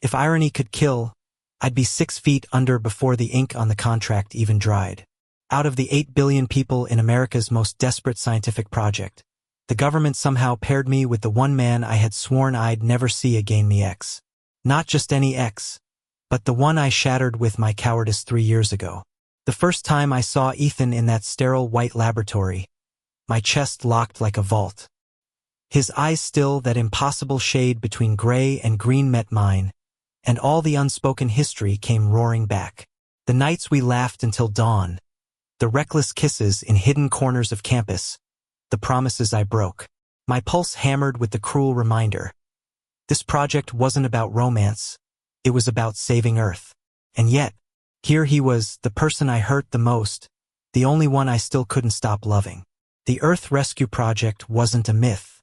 If irony could kill, I'd be 6 feet under before the ink on the contract even dried. Out of the 8 billion people in America's most desperate scientific project, the government somehow paired me with the one man I had sworn I'd never see again, me ex. Not just any ex, but the one I shattered with my cowardice 3 years ago. The first time I saw Ethan in that sterile white laboratory, my chest locked like a vault. His eyes still, that impossible shade between gray and green met mine, and all the unspoken history came roaring back. The nights we laughed until dawn, the reckless kisses in hidden corners of campus, the promises I broke. My pulse hammered with the cruel reminder. This project wasn't about romance, it was about saving Earth. And yet, here he was, the person I hurt the most, the only one I still couldn't stop loving. The Earth Rescue Project wasn't a myth.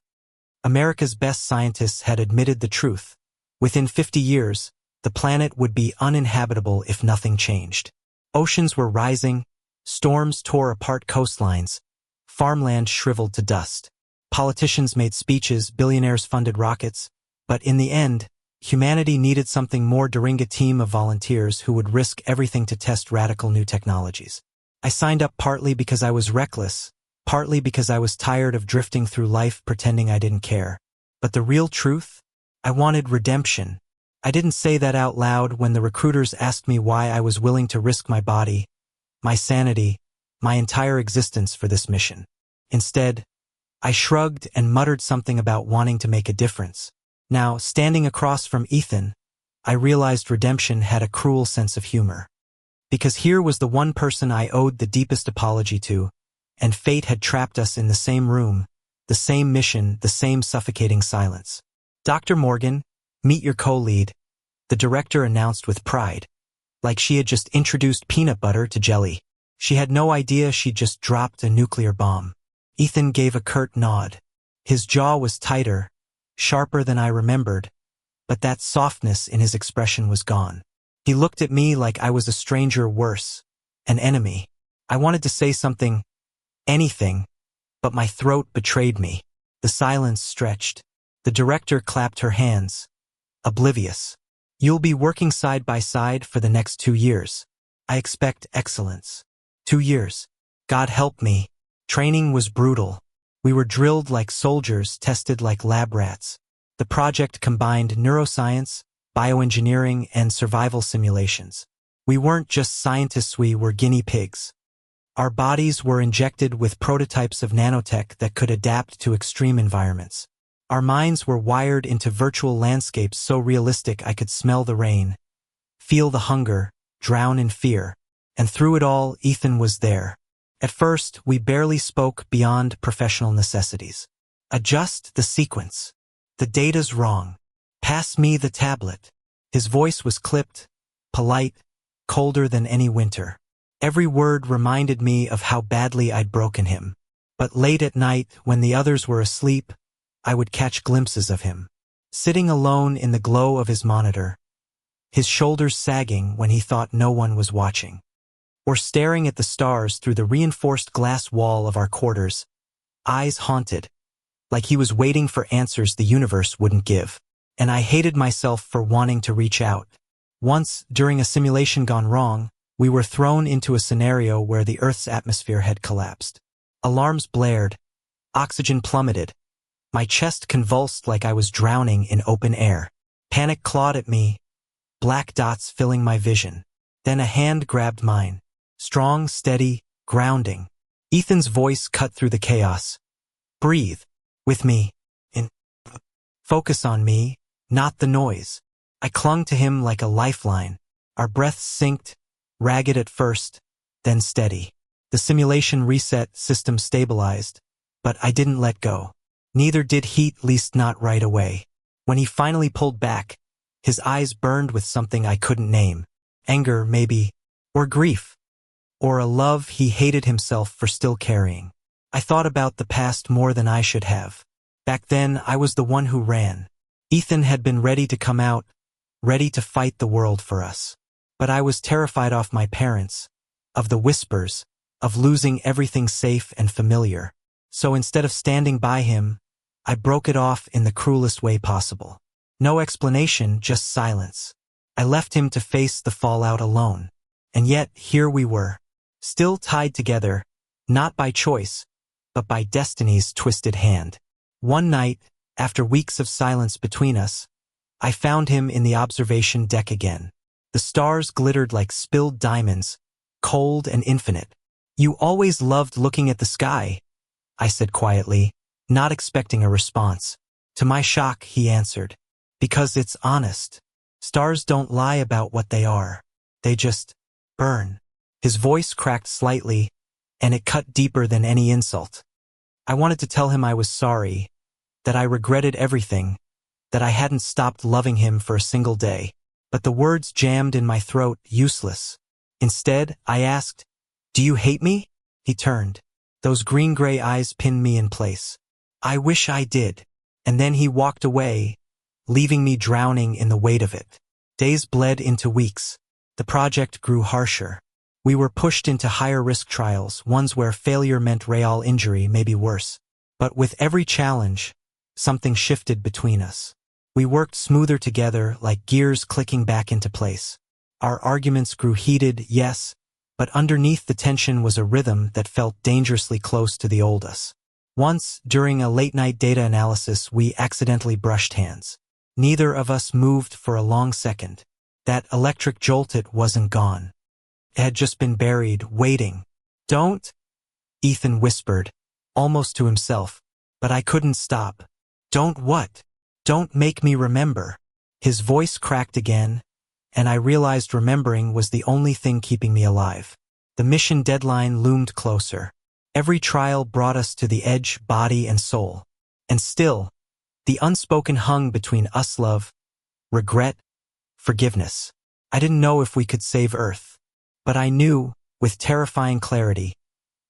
America's best scientists had admitted the truth. Within 50 years, the planet would be uninhabitable if nothing changed. Oceans were rising, storms tore apart coastlines, farmland shriveled to dust. Politicians made speeches, billionaires funded rockets, but in the end, humanity needed something more: a team of volunteers who would risk everything to test radical new technologies. I signed up partly because I was reckless, partly because I was tired of drifting through life pretending I didn't care. But the real truth? I wanted redemption. I didn't say that out loud when the recruiters asked me why I was willing to risk my body, my sanity, my entire existence for this mission. Instead, I shrugged and muttered something about wanting to make a difference. Now, standing across from Ethan, I realized redemption had a cruel sense of humor. Because here was the one person I owed the deepest apology to, and fate had trapped us in the same room, the same mission, the same suffocating silence. "Dr. Morgan, meet your co-lead," the director announced with pride, like she had just introduced peanut butter to jelly. She had no idea she'd just dropped a nuclear bomb. Ethan gave a curt nod. His jaw was tighter, sharper than I remembered, but that softness in his expression was gone. He looked at me like I was a stranger, worse, an enemy. I wanted to say something, anything, but my throat betrayed me. The silence stretched. The director clapped her hands, oblivious. "You'll be working side by side for the next 2 years. I expect excellence." 2 years. God help me. Training was brutal. We were drilled like soldiers, tested like lab rats. The project combined neuroscience, bioengineering, and survival simulations. We weren't just scientists, we were guinea pigs. Our bodies were injected with prototypes of nanotech that could adapt to extreme environments. Our minds were wired into virtual landscapes so realistic I could smell the rain, feel the hunger, drown in fear. And through it all, Ethan was there. At first, we barely spoke beyond professional necessities. "Adjust the sequence. The data's wrong. Pass me the tablet." His voice was clipped, polite, colder than any winter. Every word reminded me of how badly I'd broken him. But late at night, when the others were asleep, I would catch glimpses of him, sitting alone in the glow of his monitor, his shoulders sagging when he thought no one was watching, or staring at the stars through the reinforced glass wall of our quarters, eyes haunted, like he was waiting for answers the universe wouldn't give. And I hated myself for wanting to reach out. Once, during a simulation gone wrong, we were thrown into a scenario where the Earth's atmosphere had collapsed. Alarms blared, oxygen plummeted. My chest convulsed like I was drowning in open air. Panic clawed at me, black dots filling my vision. Then a hand grabbed mine. Strong, steady, grounding. Ethan's voice cut through the chaos. "Breathe. With me. Focus on me, not the noise." I clung to him like a lifeline. Our breaths synced, ragged at first, then steady. The simulation reset, system stabilized, but I didn't let go. Neither did he, at least not right away. When he finally pulled back, his eyes burned with something I couldn't name. Anger, maybe, or grief, or a love he hated himself for still carrying. I thought about the past more than I should have. Back then, I was the one who ran. Ethan had been ready to come out, ready to fight the world for us. But I was terrified of my parents, of the whispers, of losing everything safe and familiar. So instead of standing by him, I broke it off in the cruelest way possible. No explanation, just silence. I left him to face the fallout alone. And yet, here we were, still tied together, not by choice, but by destiny's twisted hand. One night, after weeks of silence between us, I found him in the observation deck again. The stars glittered like spilled diamonds, cold and infinite. "You always loved looking at the sky," I said quietly, not expecting a response. To my shock, he answered, "Because it's honest. Stars don't lie about what they are. They just burn." His voice cracked slightly, and it cut deeper than any insult. I wanted to tell him I was sorry, that I regretted everything, that I hadn't stopped loving him for a single day. But the words jammed in my throat, useless. Instead, I asked, "Do you hate me?" He turned. Those green-gray eyes pinned me in place. "I wish I did." And then he walked away, leaving me drowning in the weight of it. Days bled into weeks. The project grew harsher. We were pushed into higher-risk trials, ones where failure meant real injury, maybe worse. But with every challenge, something shifted between us. We worked smoother together, like gears clicking back into place. Our arguments grew heated, yes, but underneath the tension was a rhythm that felt dangerously close to the old us. Once, during a late-night data analysis, we accidentally brushed hands. Neither of us moved for a long second. That electric jolt, it wasn't gone. It had just been buried, waiting. "Don't," Ethan whispered, almost to himself, but I couldn't stop. "Don't what?" "Don't make me remember." His voice cracked again, and I realized remembering was the only thing keeping me alive. The mission deadline loomed closer. Every trial brought us to the edge, body and soul. And still, the unspoken hung between us: love, regret, forgiveness. I didn't know if we could save Earth, but I knew, with terrifying clarity,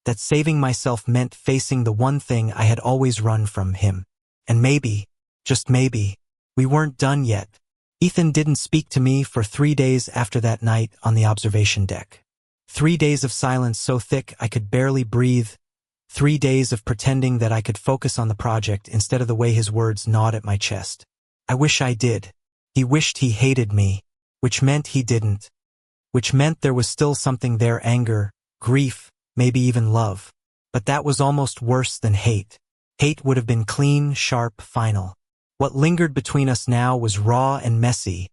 that saving myself meant facing the one thing I had always run from: him. And maybe, just maybe, we weren't done yet. Ethan didn't speak to me for 3 days after that night on the observation deck. 3 days of silence so thick I could barely breathe. 3 days of pretending that I could focus on the project instead of the way his words gnawed at my chest. I wish I did. He wished he hated me, which meant he didn't. Which meant there was still something there: anger, grief, maybe even love. But that was almost worse than hate. Hate would have been clean, sharp, final. What lingered between us now was raw and messy,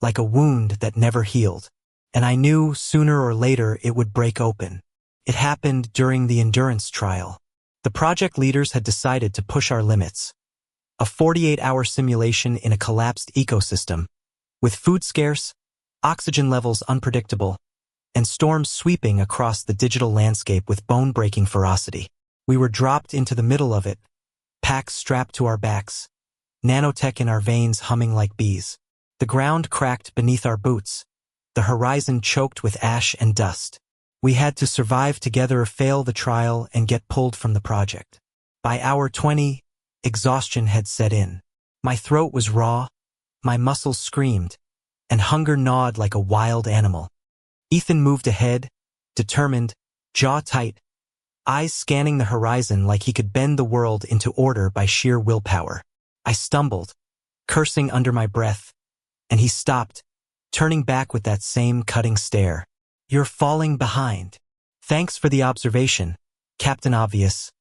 like a wound that never healed. And I knew sooner or later it would break open. It happened during the endurance trial. The project leaders had decided to push our limits. A 48-hour simulation in a collapsed ecosystem, with food scarce, oxygen levels unpredictable, and storms sweeping across the digital landscape with bone-breaking ferocity. We were dropped into the middle of it, packs strapped to our backs, nanotech in our veins humming like bees. The ground cracked beneath our boots, the horizon choked with ash and dust. We had to survive together, fail the trial, and get pulled from the project. By hour 20, exhaustion had set in. My throat was raw, my muscles screamed, and hunger gnawed like a wild animal. Ethan moved ahead, determined, jaw tight, eyes scanning the horizon like he could bend the world into order by sheer willpower. I stumbled, cursing under my breath, and he stopped, turning back with that same cutting stare. "You're falling behind." "Thanks for the observation, Captain Obvious."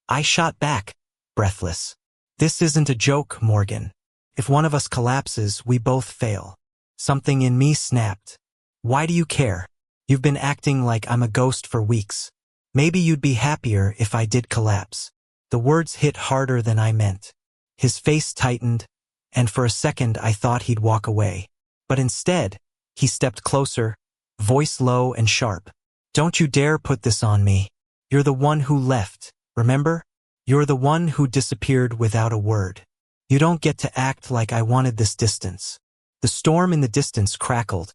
I shot back, breathless. "This isn't a joke, Morgan. If one of us collapses, we both fail." Something in me snapped. "Why do you care? You've been acting like I'm a ghost for weeks. Maybe you'd be happier if I did collapse." The words hit harder than I meant. His face tightened, and for a second I thought he'd walk away. But instead, he stepped closer, voice low and sharp. "Don't you dare put this on me. You're the one who left, remember? You're the one who disappeared without a word. You don't get to act like I wanted this distance." The storm in the distance crackled,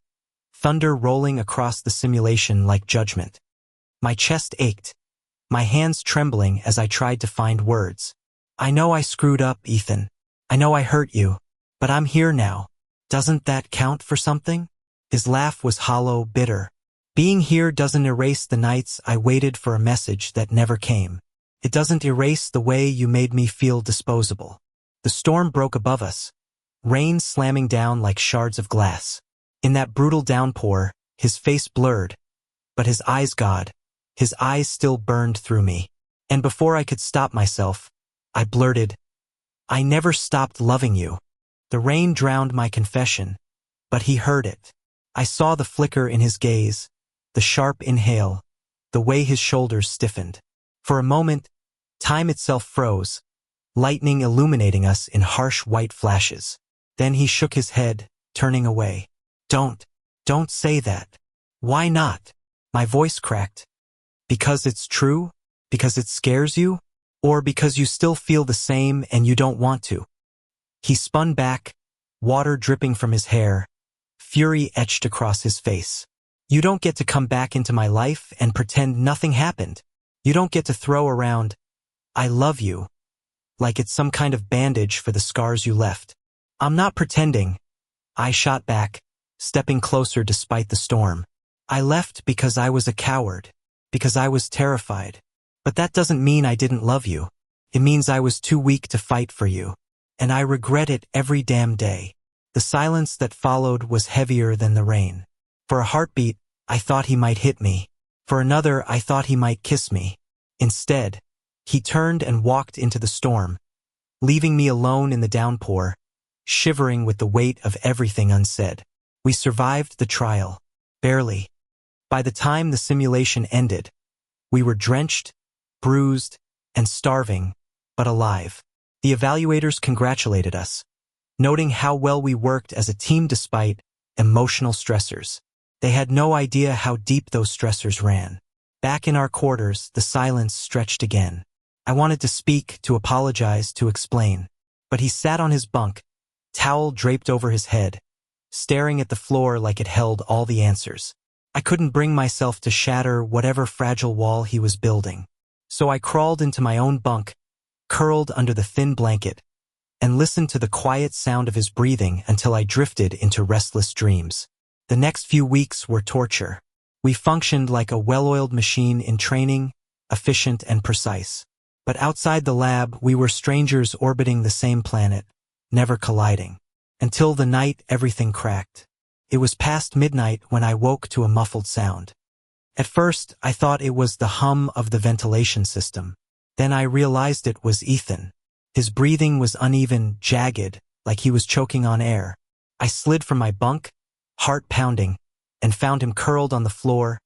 thunder rolling across the simulation like judgment. My chest ached, my hands trembling as I tried to find words. "I know I screwed up, Ethan. I know I hurt you, but I'm here now. Doesn't that count for something?" His laugh was hollow, bitter. "Being here doesn't erase the nights I waited for a message that never came. It doesn't erase the way you made me feel disposable." The storm broke above us, rain slamming down like shards of glass. In that brutal downpour, his face blurred, but his eyes, God, his eyes still burned through me. And before I could stop myself, I blurted, "I never stopped loving you." The rain drowned my confession, but he heard it. I saw the flicker in his gaze, the sharp inhale, the way his shoulders stiffened. For a moment, time itself froze, lightning illuminating us in harsh white flashes. Then he shook his head, turning away. Don't say that." "Why not?" My voice cracked. "Because it's true? Because it scares you? Or because you still feel the same and you don't want to?" He spun back, water dripping from his hair, fury etched across his face. "You don't get to come back into my life and pretend nothing happened. You don't get to throw around, 'I love you,' like it's some kind of bandage for the scars you left." "I'm not pretending," I shot back, stepping closer despite the storm. "I left because I was a coward, because I was terrified. But that doesn't mean I didn't love you. It means I was too weak to fight for you. And I regret it every damn day." The silence that followed was heavier than the rain. For a heartbeat, I thought he might hit me. For another, I thought he might kiss me. Instead, he turned and walked into the storm, leaving me alone in the downpour, shivering with the weight of everything unsaid. We survived the trial. Barely. By the time the simulation ended, we were drenched, bruised, and starving, but alive. The evaluators congratulated us, noting how well we worked as a team despite emotional stressors. They had no idea how deep those stressors ran. Back in our quarters, the silence stretched again. I wanted to speak, to apologize, to explain. But he sat on his bunk, towel draped over his head, staring at the floor like it held all the answers. I couldn't bring myself to shatter whatever fragile wall he was building. So I crawled into my own bunk, curled under the thin blanket, and listened to the quiet sound of his breathing until I drifted into restless dreams. The next few weeks were torture. We functioned like a well-oiled machine in training, efficient and precise. But outside the lab, we were strangers orbiting the same planet, never colliding. Until the night everything cracked. It was past midnight when I woke to a muffled sound. At first, I thought it was the hum of the ventilation system. Then I realized it was Ethan. His breathing was uneven, jagged, like he was choking on air. I slid from my bunk, heart pounding, and found him curled on the floor,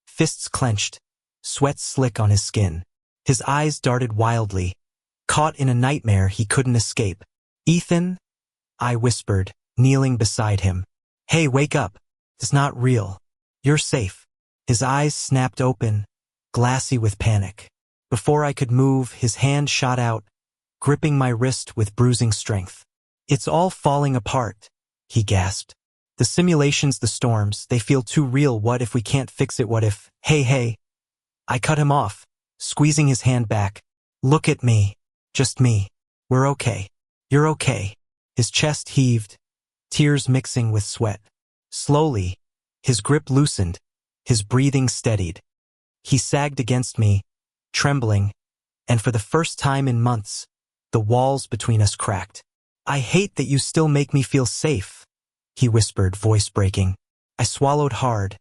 fists clenched, sweat slick on his skin. His eyes darted wildly, caught in a nightmare he couldn't escape. "Ethan?" I whispered, kneeling beside him. "Hey, wake up. It's not real. You're safe." His eyes snapped open, glassy with panic. Before I could move, his hand shot out, gripping my wrist with bruising strength. "It's all falling apart," he gasped. "The simulations, the storms, they feel too real. What if we can't fix it? What if—" Hey. I cut him off, squeezing his hand back. "Look at me. Just me. We're okay. You're okay." His chest heaved, tears mixing with sweat. Slowly, his grip loosened, his breathing steadied. He sagged against me, trembling, and for the first time in months, the walls between us cracked. "I hate that you still make me feel safe," he whispered, voice breaking. I swallowed hard,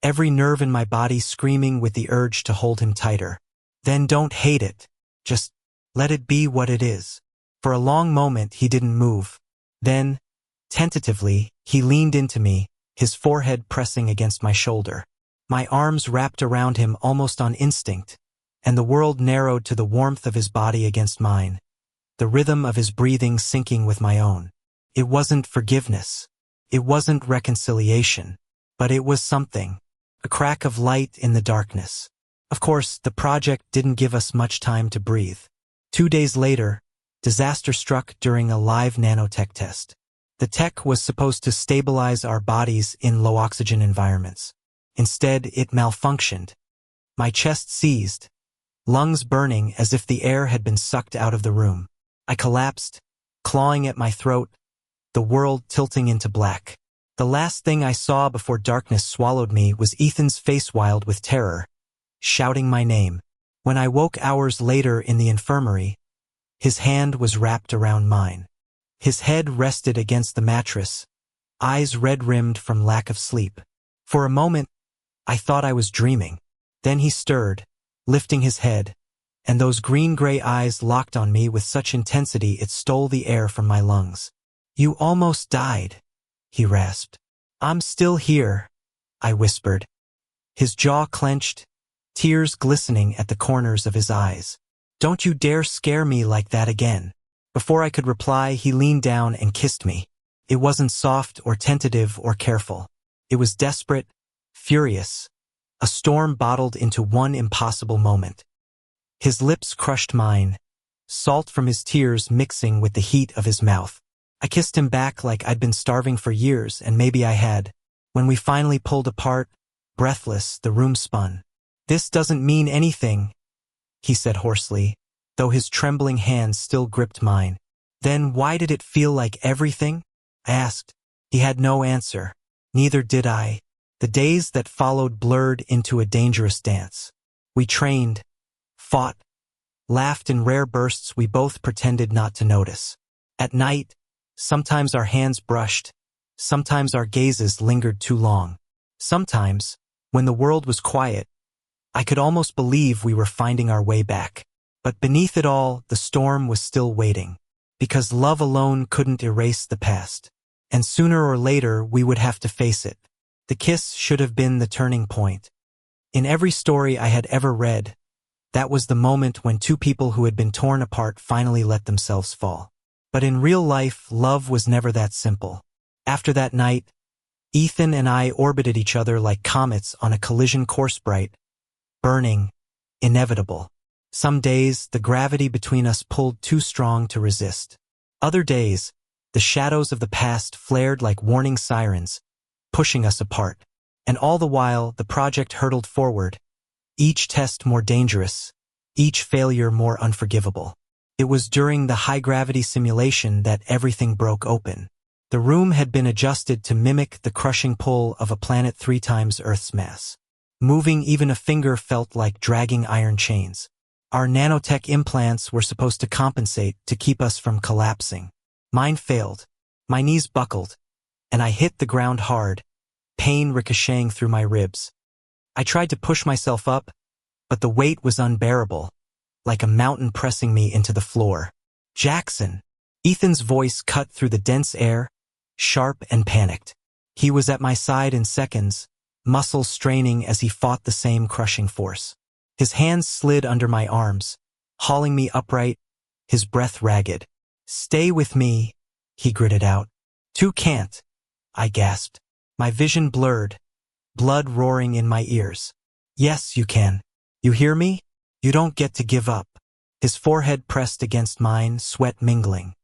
every nerve in my body screaming with the urge to hold him tighter. "Then don't hate it. Just let it be what it is." For a long moment, he didn't move. Then, tentatively, he leaned into me, his forehead pressing against my shoulder. My arms wrapped around him almost on instinct, and the world narrowed to the warmth of his body against mine, the rhythm of his breathing syncing with my own. It wasn't forgiveness. It wasn't reconciliation. But it was something. A crack of light in the darkness. Of course, the project didn't give us much time to breathe. 2 days later, disaster struck during a live nanotech test. The tech was supposed to stabilize our bodies in low-oxygen environments. Instead, it malfunctioned. My chest seized, lungs burning as if the air had been sucked out of the room. I collapsed, clawing at my throat, the world tilting into black. The last thing I saw before darkness swallowed me was Ethan's face wild with terror, shouting my name. When I woke hours later in the infirmary, his hand was wrapped around mine. His head rested against the mattress, eyes red-rimmed from lack of sleep. For a moment, I thought I was dreaming. Then he stirred, lifting his head, and those green-gray eyes locked on me with such intensity it stole the air from my lungs. "You almost died," he rasped. "I'm still here," I whispered. His jaw clenched, tears glistening at the corners of his eyes. "Don't you dare scare me like that again." Before I could reply, he leaned down and kissed me. It wasn't soft or tentative or careful. It was desperate, furious, a storm bottled into one impossible moment. His lips crushed mine, salt from his tears mixing with the heat of his mouth. I kissed him back like I'd been starving for years, and maybe I had. When we finally pulled apart, breathless, the room spun. "This doesn't mean anything," he said hoarsely, though his trembling hands still gripped mine. "Then why did it feel like everything?" I asked. He had no answer. Neither did I. The days that followed blurred into a dangerous dance. We trained, fought, laughed in rare bursts we both pretended not to notice. At night, sometimes our hands brushed, sometimes our gazes lingered too long. Sometimes, when the world was quiet, I could almost believe we were finding our way back. But beneath it all, the storm was still waiting. Because love alone couldn't erase the past. And sooner or later, we would have to face it. The kiss should have been the turning point. In every story I had ever read, that was the moment when two people who had been torn apart finally let themselves fall. But in real life, love was never that simple. After that night, Ethan and I orbited each other like comets on a collision course, bright, burning, inevitable. Some days, the gravity between us pulled too strong to resist. Other days, the shadows of the past flared like warning sirens, pushing us apart. And all the while, the project hurtled forward, each test more dangerous, each failure more unforgivable. It was during the high-gravity simulation that everything broke open. The room had been adjusted to mimic the crushing pull of a planet 3 times Earth's mass. Moving even a finger felt like dragging iron chains. Our nanotech implants were supposed to compensate to keep us from collapsing. Mine failed. My knees buckled, and I hit the ground hard, pain ricocheting through my ribs. I tried to push myself up, but the weight was unbearable, like a mountain pressing me into the floor. "Jackson!" Ethan's voice cut through the dense air, sharp and panicked. He was at my side in seconds, muscles straining as he fought the same crushing force. His hands slid under my arms, hauling me upright, his breath ragged. "Stay with me," he gritted out. "Two can't," I gasped. My vision blurred, blood roaring in my ears. "Yes, you can. You hear me? You don't get to give up." His forehead pressed against mine, sweat mingling.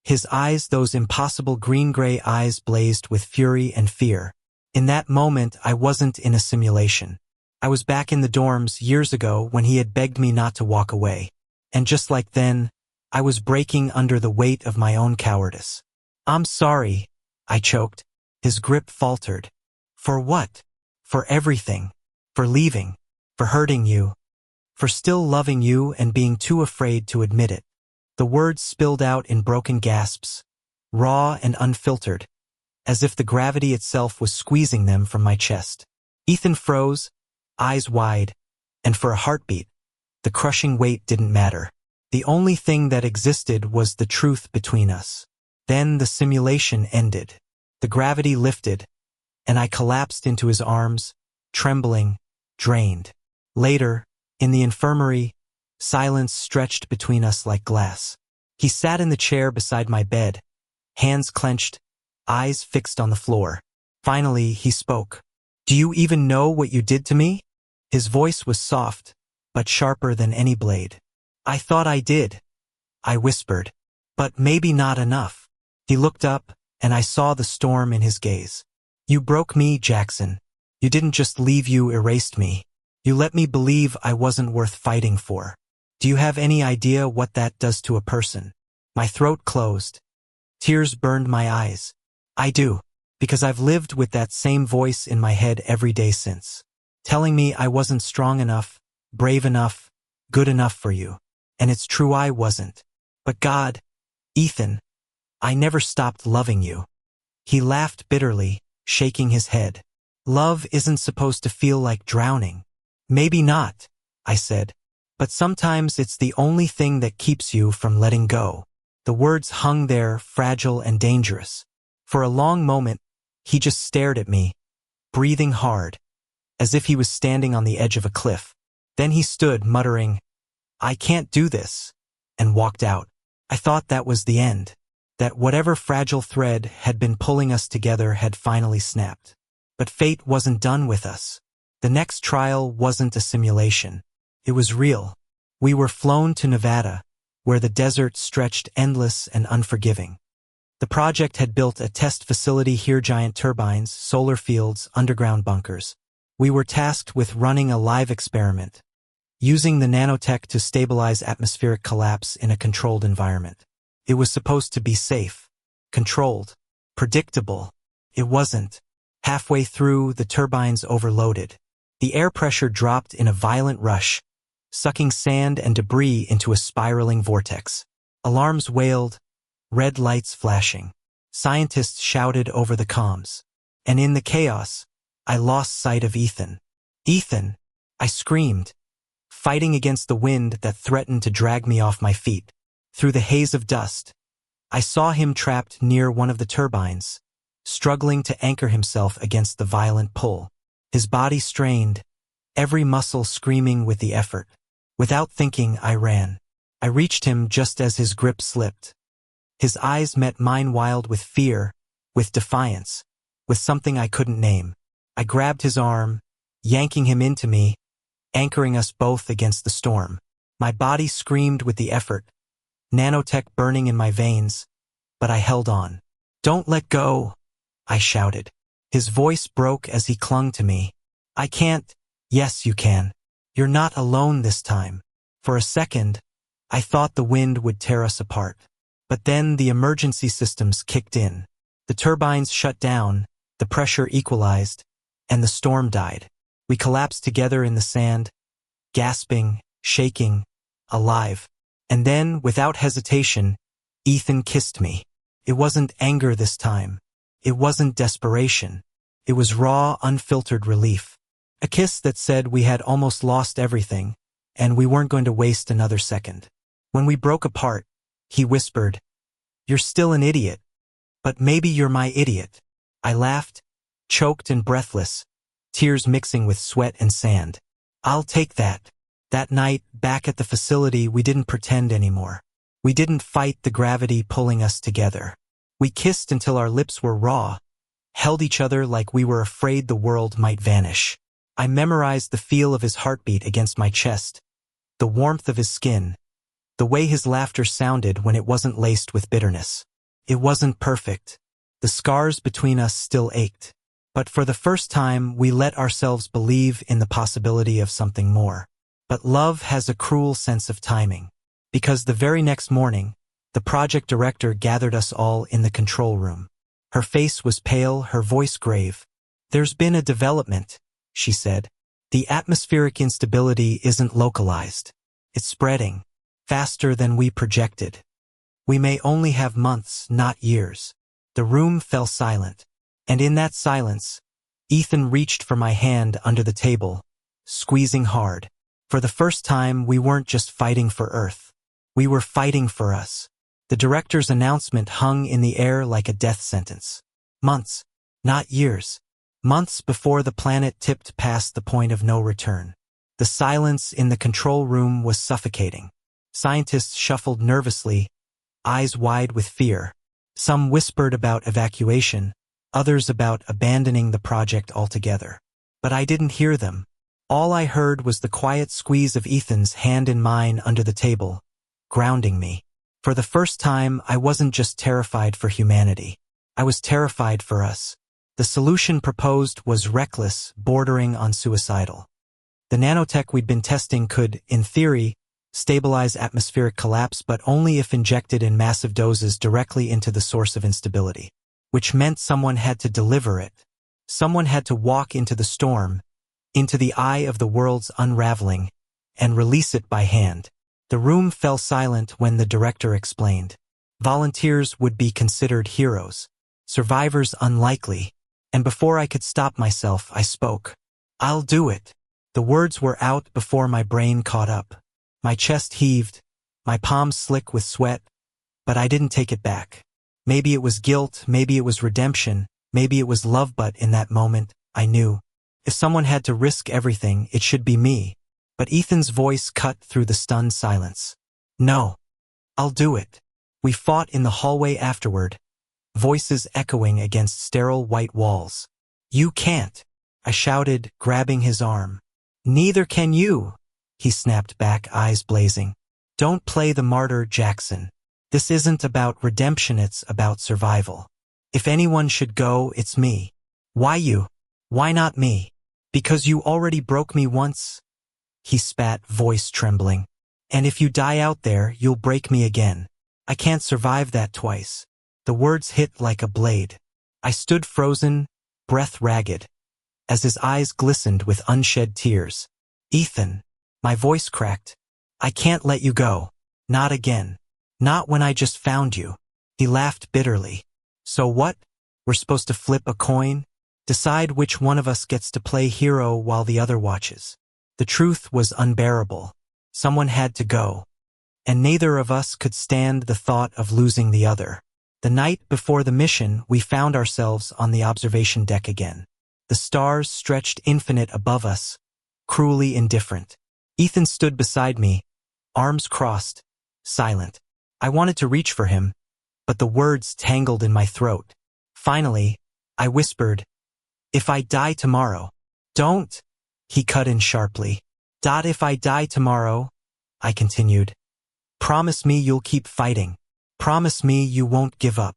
His eyes, those impossible green-gray eyes, blazed with fury and fear. In that moment, I wasn't in a simulation. I was back in the dorms years ago when he had begged me not to walk away. And just like then, I was breaking under the weight of my own cowardice. "I'm sorry," I choked. His grip faltered. "For what?" "For everything. For leaving. For hurting you. For still loving you and being too afraid to admit it." The words spilled out in broken gasps, raw and unfiltered, as if the gravity itself was squeezing them from my chest. Ethan froze, eyes wide, and for a heartbeat, the crushing weight didn't matter. The only thing that existed was the truth between us. Then the simulation ended. The gravity lifted, and I collapsed into his arms, trembling, drained. Later, in the infirmary, silence stretched between us like glass. He sat in the chair beside my bed, hands clenched, eyes fixed on the floor. Finally, he spoke. "Do you even know what you did to me?" His voice was soft, but sharper than any blade. "I thought I did," I whispered. "But maybe not enough." He looked up, and I saw the storm in his gaze. "You broke me, Jackson. You didn't just leave, you erased me. You let me believe I wasn't worth fighting for. Do you have any idea what that does to a person?" My throat closed. Tears burned my eyes. "I do, because I've lived with that same voice in my head every day since, telling me I wasn't strong enough, brave enough, good enough for you. And it's true, I wasn't. But God, Ethan, I never stopped loving you." He laughed bitterly, shaking his head. "Love isn't supposed to feel like drowning." "Maybe not," I said. "But sometimes it's the only thing that keeps you from letting go." The words hung there, fragile and dangerous. For a long moment, he just stared at me, breathing hard, as if he was standing on the edge of a cliff. Then he stood, muttering, "I can't do this," and walked out. I thought that was the end, that whatever fragile thread had been pulling us together had finally snapped. But fate wasn't done with us. The next trial wasn't a simulation. It was real. We were flown to Nevada, where the desert stretched endless and unforgiving. The project had built a test facility here, giant turbines, solar fields, underground bunkers. We were tasked with running a live experiment, using the nanotech to stabilize atmospheric collapse in a controlled environment. It was supposed to be safe, controlled, predictable. It wasn't. Halfway through, the turbines overloaded. The air pressure dropped in a violent rush, sucking sand and debris into a spiraling vortex. Alarms wailed, red lights flashing. Scientists shouted over the comms. And in the chaos, I lost sight of Ethan. "Ethan!" I screamed, fighting against the wind that threatened to drag me off my feet. Through the haze of dust, I saw him trapped near one of the turbines, struggling to anchor himself against the violent pull. His body strained, every muscle screaming with the effort. Without thinking, I ran. I reached him just as his grip slipped. His eyes met mine, wild with fear, with defiance, with something I couldn't name. I grabbed his arm, yanking him into me, anchoring us both against the storm. My body screamed with the effort, nanotech burning in my veins, but I held on. "Don't let go," I shouted. His voice broke as he clung to me. "I can't." "Yes, you can. You're not alone this time." For a second, I thought the wind would tear us apart. But then the emergency systems kicked in. The turbines shut down, the pressure equalized, and the storm died. We collapsed together in the sand, gasping, shaking, alive. And then, without hesitation, Ethan kissed me. It wasn't anger this time. It wasn't desperation. It was raw, unfiltered relief. A kiss that said we had almost lost everything, and we weren't going to waste another second. When we broke apart, he whispered, "You're still an idiot, but maybe you're my idiot." I laughed, choked and breathless, tears mixing with sweat and sand. "I'll take that." That night, back at the facility, we didn't pretend anymore. We didn't fight the gravity pulling us together. We kissed until our lips were raw, held each other like we were afraid the world might vanish. I memorized the feel of his heartbeat against my chest, the warmth of his skin, the way his laughter sounded when it wasn't laced with bitterness. It wasn't perfect. The scars between us still ached. But for the first time, we let ourselves believe in the possibility of something more. But love has a cruel sense of timing. Because the very next morning, the project director gathered us all in the control room. Her face was pale, her voice grave. "There's been a development," she said. "The atmospheric instability isn't localized. It's spreading, faster than we projected. We may only have months, not years." The room fell silent. And in that silence, Ethan reached for my hand under the table, squeezing hard. For the first time, we weren't just fighting for Earth. We were fighting for us. The director's announcement hung in the air like a death sentence. Months, not years. Months before the planet tipped past the point of no return. The silence in the control room was suffocating. Scientists shuffled nervously, eyes wide with fear. Some whispered about evacuation, others about abandoning the project altogether. But I didn't hear them. All I heard was the quiet squeeze of Ethan's hand in mine under the table, grounding me. For the first time, I wasn't just terrified for humanity. I was terrified for us. The solution proposed was reckless, bordering on suicidal. The nanotech we'd been testing could, in theory, stabilize atmospheric collapse, but only if injected in massive doses directly into the source of instability. Which meant someone had to deliver it. Someone had to walk into the storm, into the eye of the world's unraveling, and release it by hand. The room fell silent when the director explained. Volunteers would be considered heroes. Survivors unlikely. And before I could stop myself, I spoke. I'll do it. The words were out before my brain caught up. My chest heaved, my palms slick with sweat, but I didn't take it back. Maybe it was guilt, maybe it was redemption, maybe it was love, but in that moment, I knew. If someone had to risk everything, it should be me. But Ethan's voice cut through the stunned silence. No. I'll do it. We fought in the hallway afterward, voices echoing against sterile white walls. You can't, I shouted, grabbing his arm. Neither can you, he snapped back, eyes blazing. Don't play the martyr, Jackson. This isn't about redemption, it's about survival. If anyone should go, it's me. Why you? Why not me? Because you already broke me once, he spat, voice trembling. And if you die out there, you'll break me again. I can't survive that twice. The words hit like a blade. I stood frozen, breath ragged, as his eyes glistened with unshed tears. Ethan, my voice cracked. I can't let you go. Not again. Not when I just found you. He laughed bitterly. So what? We're supposed to flip a coin? Decide which one of us gets to play hero while the other watches. The truth was unbearable. Someone had to go. And neither of us could stand the thought of losing the other. The night before the mission, we found ourselves on the observation deck again. The stars stretched infinite above us, cruelly indifferent. Ethan stood beside me, arms crossed, silent. I wanted to reach for him, but the words tangled in my throat. Finally, I whispered, if I die tomorrow. Don't, he cut in sharply. If I die tomorrow, I continued. Promise me you'll keep fighting. Promise me you won't give up.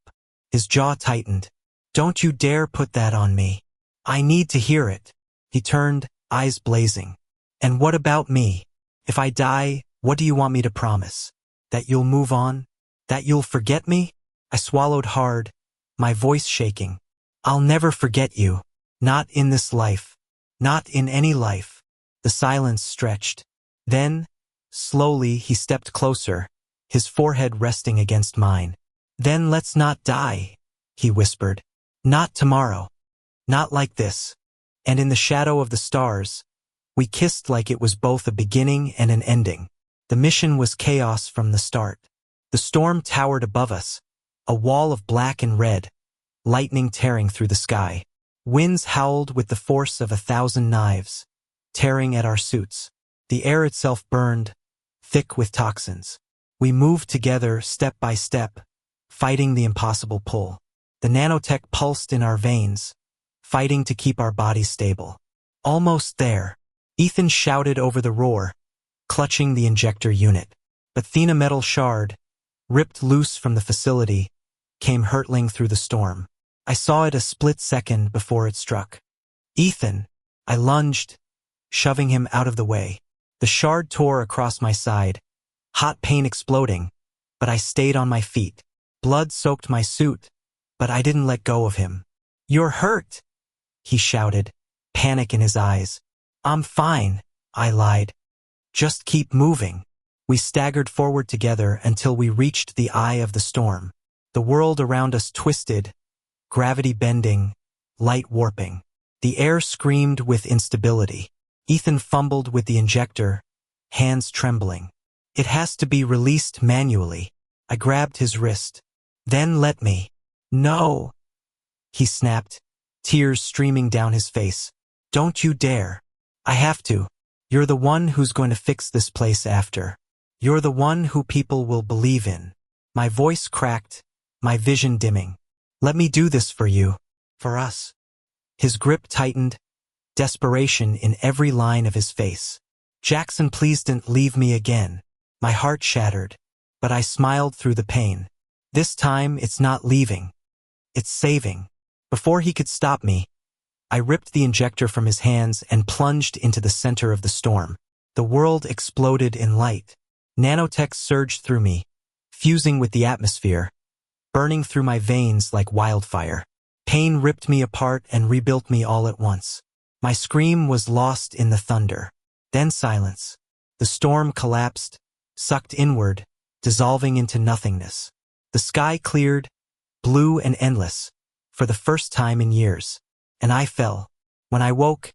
His jaw tightened. Don't you dare put that on me. I need to hear it. He turned, eyes blazing. And what about me? If I die, what do you want me to promise? That you'll move on? That you'll forget me? I swallowed hard, my voice shaking. I'll never forget you. Not in this life. Not in any life. The silence stretched. Then, slowly, he stepped closer, his forehead resting against mine. Then let's not die, he whispered. Not tomorrow. Not like this. And in the shadow of the stars, we kissed like it was both a beginning and an ending. The mission was chaos from the start. The storm towered above us, a wall of black and red, lightning tearing through the sky. Winds howled with the force of 1,000 knives, tearing at our suits. The air itself burned, thick with toxins. We moved together step by step, fighting the impossible pull. The nanotech pulsed in our veins, fighting to keep our bodies stable. Almost there, Ethan shouted over the roar, clutching the injector unit. But the metal shard, ripped loose from the facility, came hurtling through the storm. I saw it a split second before it struck. Ethan, I lunged, shoving him out of the way. The shard tore across my side, hot pain exploding, but I stayed on my feet. Blood soaked my suit, but I didn't let go of him. You're hurt, he shouted, panic in his eyes. I'm fine, I lied. Just keep moving. We staggered forward together until we reached the eye of the storm. The world around us twisted, gravity bending, light warping. The air screamed with instability. Ethan fumbled with the injector, hands trembling. It has to be released manually. I grabbed his wrist. Then let me. No, he snapped, tears streaming down his face. Don't you dare. I have to. You're the one who's going to fix this place after. You're the one who people will believe in. My voice cracked, my vision dimming. Let me do this for you. For us. His grip tightened, desperation in every line of his face. Jackson, please don't leave me again. My heart shattered, but I smiled through the pain. This time it's not leaving. It's saving. Before he could stop me, I ripped the injector from his hands and plunged into the center of the storm. The world exploded in light. Nanotech surged through me, fusing with the atmosphere, burning through my veins like wildfire. Pain ripped me apart and rebuilt me all at once. My scream was lost in the thunder. Then silence. The storm collapsed, sucked inward, dissolving into nothingness. The The sky cleared, blue and endless, for the first time in years. And I fell. When I woke,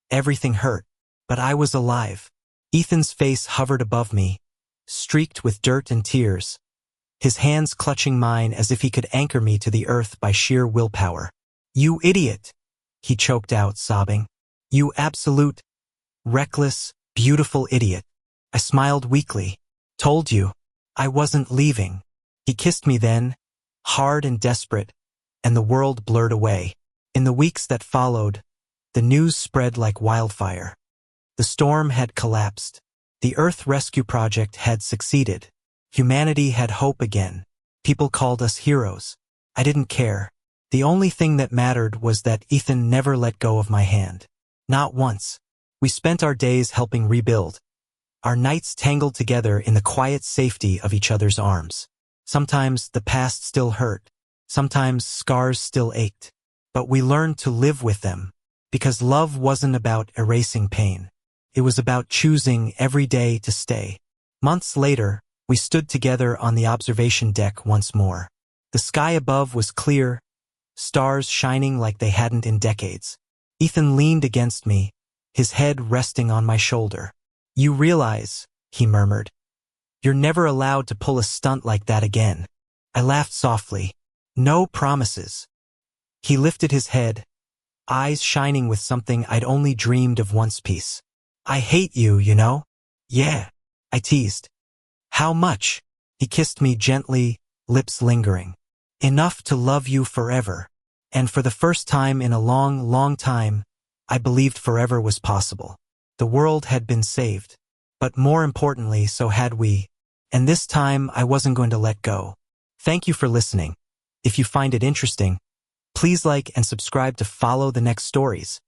everything hurt. But I was alive. Ethan's face hovered above me, streaked with dirt and tears, his hands clutching mine as if he could anchor me to the earth by sheer willpower. "You idiot," he choked out, sobbing. "You absolute, reckless, beautiful idiot." I smiled weakly. "Told you. I wasn't leaving." He kissed me then, hard and desperate, and the world blurred away. In the weeks that followed, the news spread like wildfire. The storm had collapsed. The Earth Rescue Project had succeeded. Humanity had hope again. People called us heroes. I didn't care. The only thing that mattered was that Ethan never let go of my hand. Not once. We spent our days helping rebuild. Our nights tangled together in the quiet safety of each other's arms. Sometimes the past still hurt. Sometimes scars still ached. But we learned to live with them, because love wasn't about erasing pain. It was about choosing every day to stay. Months later, we stood together on the observation deck once more. The sky above was clear, stars shining like they hadn't in decades. Ethan leaned against me, his head resting on my shoulder. "You realize," he murmured, "you're never allowed to pull a stunt like that again." I laughed softly. "No promises." He lifted his head, eyes shining with something I'd only dreamed of once. "Peace. I hate you, you know?" "Yeah," I teased. "How much?" He kissed me gently, lips lingering. "Enough to love you forever." And for the first time in a long, long time, I believed forever was possible. The world had been saved. But more importantly, so had we. And this time, I wasn't going to let go. Thank you for listening. If you find it interesting, please like and subscribe to follow the next stories.